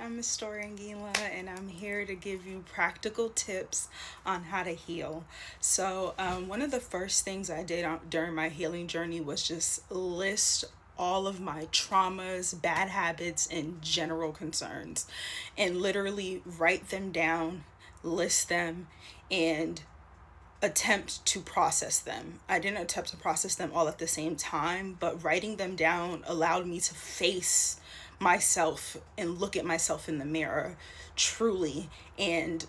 I'm Miss Storangila, and I'm here to give you practical tips on how to heal. One of the first things I did during my healing journey was just list all of my traumas, bad habits, and general concerns, and literally write them down, list them, and attempt to process them. I didn't attempt to process them all at the same time, but writing them down allowed me to face myself and look at myself in the mirror truly and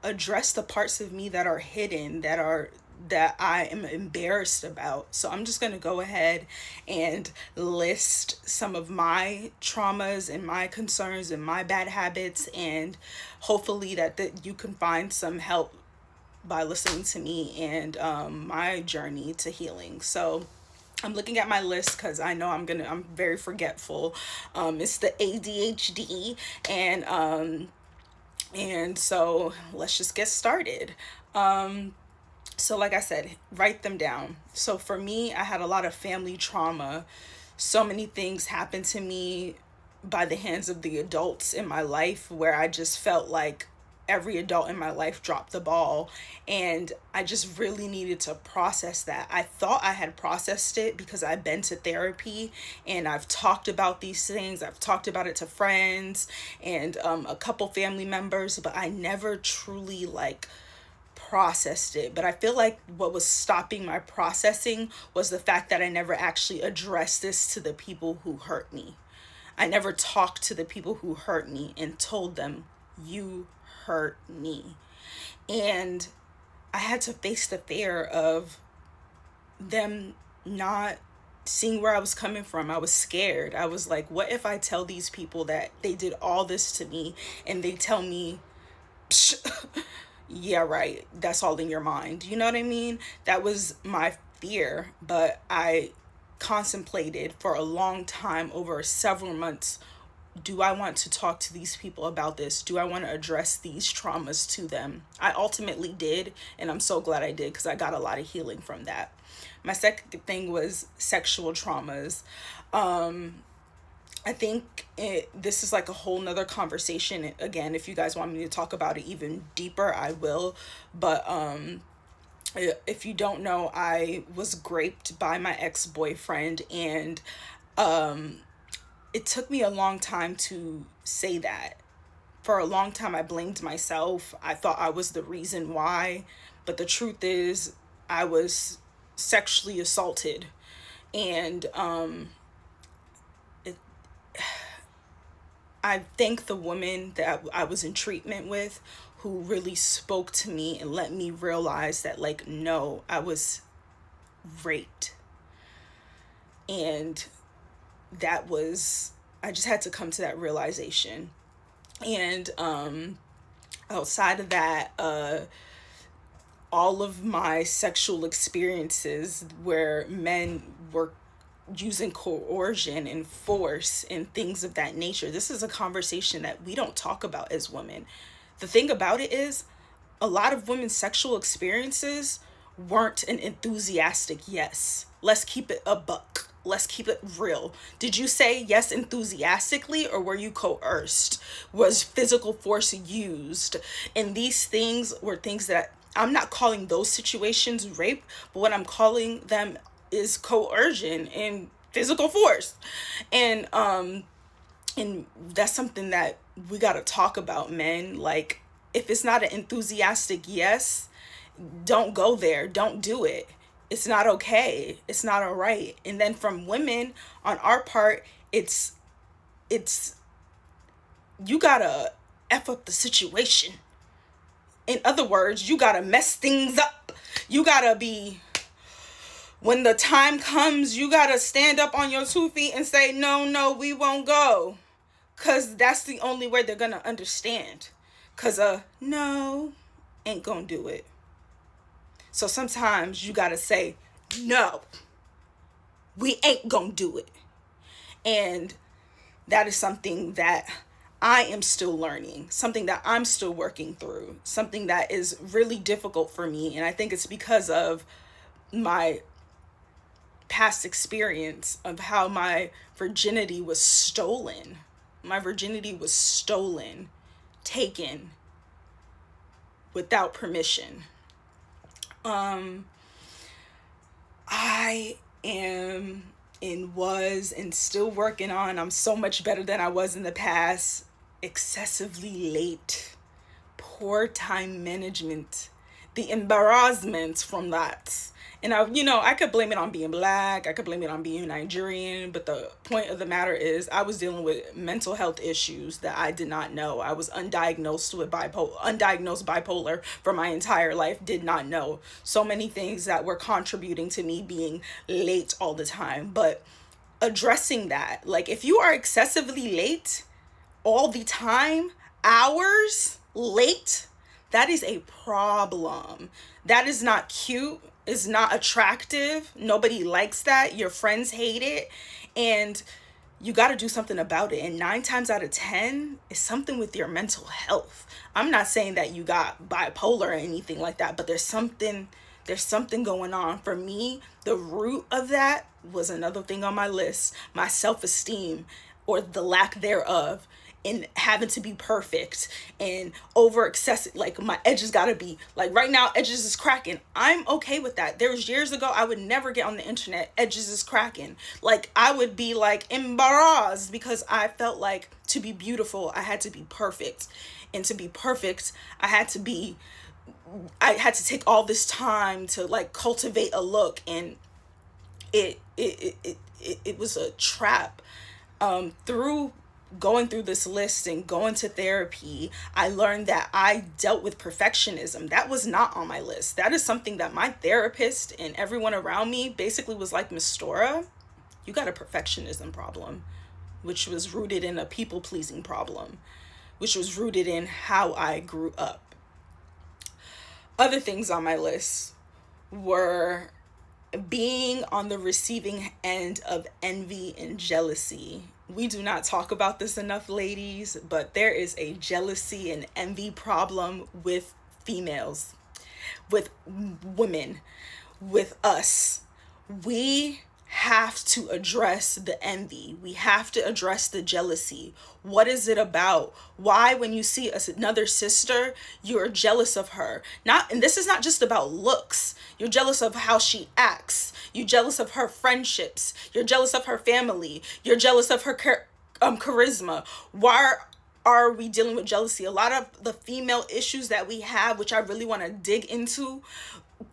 address the parts of me that are hidden, that I am embarrassed about. So I'm just going to go ahead and list some of my traumas and my concerns and my bad habits, and hopefully that you can find some help by listening to me and my journey to healing. So I'm looking at my list because I know I'm very forgetful. It's the ADHD, and so let's just get started. So like I said, write them down. So for me, I had a lot of family trauma. So many things happened to me by the hands of the adults in my life where I just felt like every adult in my life dropped the ball, and I just really needed to process that. I thought I had processed it because I've been to therapy and I've talked about these things. I've talked about it to friends and a couple family members, but I never truly processed it. But I feel like what was stopping my processing was the fact that I never actually addressed this to the people who hurt me. I never talked to the people who hurt me and told them, you hurt me. And I had to face the fear of them not seeing where I was coming from. I was scared. I was like, what if I tell these people that they did all this to me and they tell me, yeah, right, that's all in your mind. You know what I mean? That was my fear, but I contemplated for a long time, over several months. Do I want to talk to these people about this? Do I want to address these traumas to them? I ultimately did, and I'm so glad I did because I got a lot of healing from that. My second thing was sexual traumas. I think this is like a whole nother conversation. Again, if you guys want me to talk about it even deeper, I will. But if you don't know, I was raped by my ex-boyfriend, and it took me a long time to say that. For a long time, I blamed myself. I thought I was the reason why. But the truth is, I was sexually assaulted. And I thank the woman that I was in treatment with who really spoke to me and let me realize that, like, no, I was raped. And that was, I just had to come to that realization. And outside of that, all of my sexual experiences where men were using coercion and force and things of that nature, this is a conversation that we don't talk about as women. The thing about it is, a lot of women's sexual experiences weren't an enthusiastic yes. Let's keep it a buck. Let's keep it real. Did you say yes enthusiastically, or were you coerced? Was physical force used? And these things were things that I'm not calling those situations rape, but what I'm calling them is coercion and physical force. And that's something that we got to talk about, men. Like, if it's not an enthusiastic yes, don't go there. Don't do it. It's not okay. It's not all right. And then from women on our part, it's you gotta F up the situation. In other words, you gotta mess things up. You gotta be, when the time comes, you gotta stand up on your 2 feet and say, no, we won't go. Cause that's the only way they're gonna understand. Cause no ain't gonna do it. So sometimes you gotta say, no, we ain't gonna do it. And that is something that I am still learning, something that I'm still working through, something that is really difficult for me. And I think it's because of my past experience of how my virginity was stolen. My virginity was stolen, taken without permission. I am and was and still working on, I'm so much better than I was in the past, excessively late, poor time management, the embarrassment from that. And I could blame it on being black, I could blame it on being Nigerian, but the point of the matter is I was dealing with mental health issues that I did not know. I was undiagnosed bipolar for my entire life, did not know. So many things that were contributing to me being late all the time. But addressing that, like if you are excessively late all the time, hours late, that is a problem. That is not cute. It's not attractive. Nobody likes that. Your friends hate it. And you got to do something about it. And 9 times out of 10 is something with your mental health. I'm not saying that you got bipolar or anything like that, but there's something going on. For me, the root of that was another thing on my list, my self-esteem, or the lack thereof, and having to be perfect and over excessive. Like my edges gotta be like, right now edges is cracking. I'm okay with that. There was years ago I would never get on the internet, edges is cracking. Like I would be like embarrassed because I felt like to be beautiful I had to be perfect, and to be perfect I had to take all this time to like cultivate a look, and it was a trap. Through going through this list and going to therapy, I learned that I dealt with perfectionism. That was not on my list. That is something that my therapist and everyone around me basically was like, Miss Stora, you got a perfectionism problem, which was rooted in a people-pleasing problem, which was rooted in how I grew up. Other things on my list were being on the receiving end of envy and jealousy. We do not talk about this enough, ladies, but there is a jealousy and envy problem with females, with women, with us. We have to address the envy. We have to address the jealousy. What is it about? Why, when you see another sister, you're jealous of her? And this is not just about looks. You're jealous of how she acts. You're jealous of her friendships. You're jealous of her family. You're jealous of her charisma. Why are we dealing with jealousy? A lot of the female issues that we have, which I really want to dig into,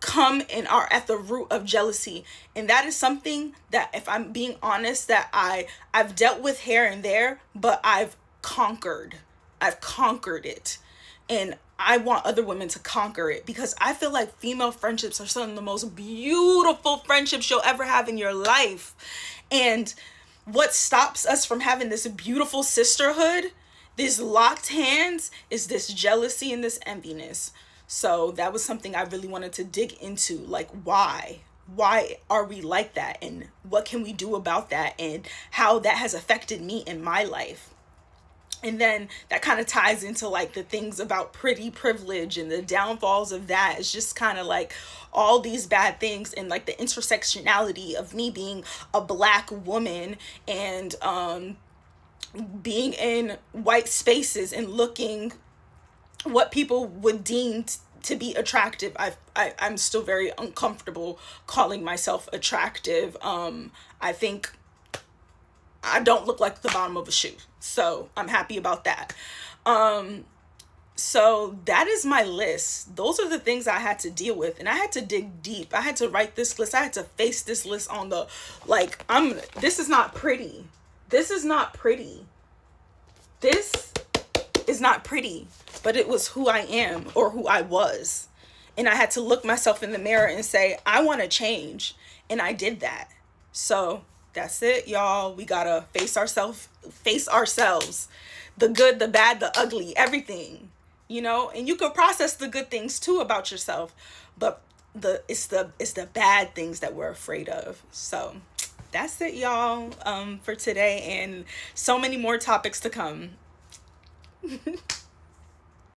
come and are at the root of jealousy. And that is something that, if I'm being honest, that I've dealt with here and there, but I've conquered it. And I want other women to conquer it, because I feel like female friendships are some of the most beautiful friendships you'll ever have in your life. And what stops us from having this beautiful sisterhood, these locked hands, is this jealousy and this enviness. So that was something I really wanted to dig into, like why are we like that, and what can we do about that, and how that has affected me in my life. And then that kind of ties into like the things about pretty privilege and the downfalls of that. It's just kind of like all these bad things, and like the intersectionality of me being a Black woman and being in white spaces and looking what people would deem to be attractive. I'm still very uncomfortable calling myself attractive. I think I don't look like the bottom of a shoe, so I'm happy about that. So that is my list. Those are the things I had to deal with, and I had to dig deep. I had to write this list. I had to face this list on the, like, this is not pretty. This is not pretty. This is not pretty, but it was who I am, or who I was. And I had to look myself in the mirror and say, I want to change. And I did that. So that's it, y'all. We gotta face ourselves. The good, the bad, the ugly, everything, and you can process the good things too about yourself, but it's the bad things that we're afraid of. So that's it, y'all, for today, and so many more topics to come.